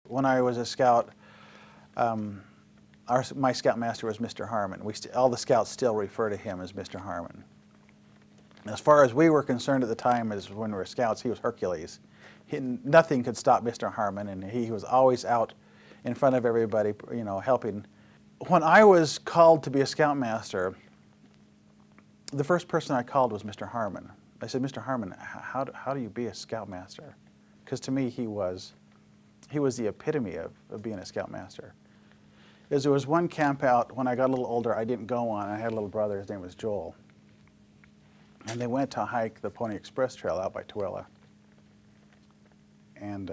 When I was a scout, my scoutmaster was Mr. Harmon. All the scouts still refer to him as Mr. Harmon. As far as we were concerned at the time, as when we were scouts, he was Hercules. Nothing could stop Mr. Harmon, and he was always out in front of everybody, you know, helping. When I was called to be a scoutmaster, the first person I called was Mr. Harmon. I said, Mr. Harmon, how do you be a scoutmaster? Because to me, he was the epitome of being a scoutmaster. There was one camp out when I got a little older I didn't go on. I had a little brother, his name was Joel. And they went to hike the Pony Express Trail out by Tooele. And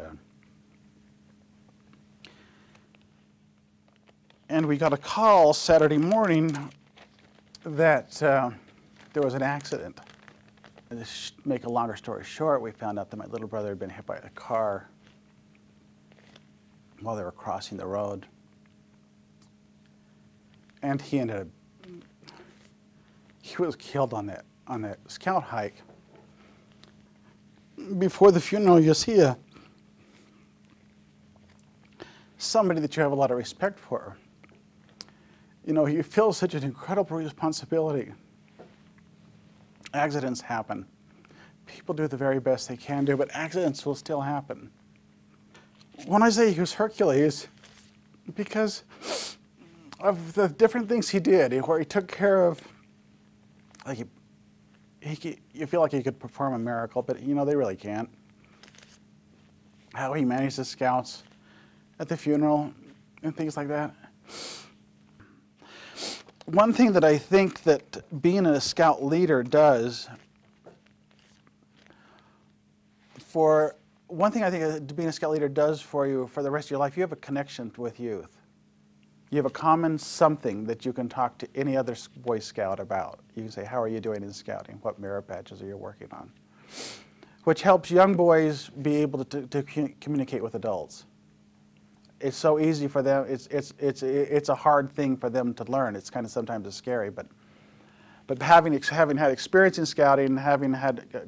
we got a call Saturday morning that there was an accident. And to make a longer story short, we found out that my little brother had been hit by a car while they were crossing the road. And he was killed on that scout hike. Before the funeral, you see somebody that you have a lot of respect for. You know, you feel such an incredible responsibility. Accidents happen. People do the very best they can do, but accidents will still happen. When I say he was Hercules, because of the different things he did, where he took care of, like you feel like he could perform a miracle, but you know, they really can't. How he managed the scouts at the funeral and things like that. One thing that I think that being a scout leader does, one thing I think that being a scout leader does for you for the rest of your life, you have a connection with youth. You have a common something that you can talk to any other Boy Scout about. You can say, how are you doing in scouting? What merit badges are you working on? Which helps young boys be able to communicate with adults. It's so easy for them. It's a hard thing for them to learn. It's kind of sometimes scary, but having had experience in scouting, having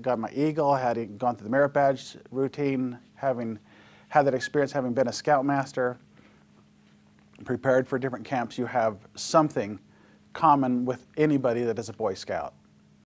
got my eagle, having gone through the merit badge routine, having had that experience, having been a scoutmaster, prepared for different camps, you have something common with anybody that is a Boy Scout.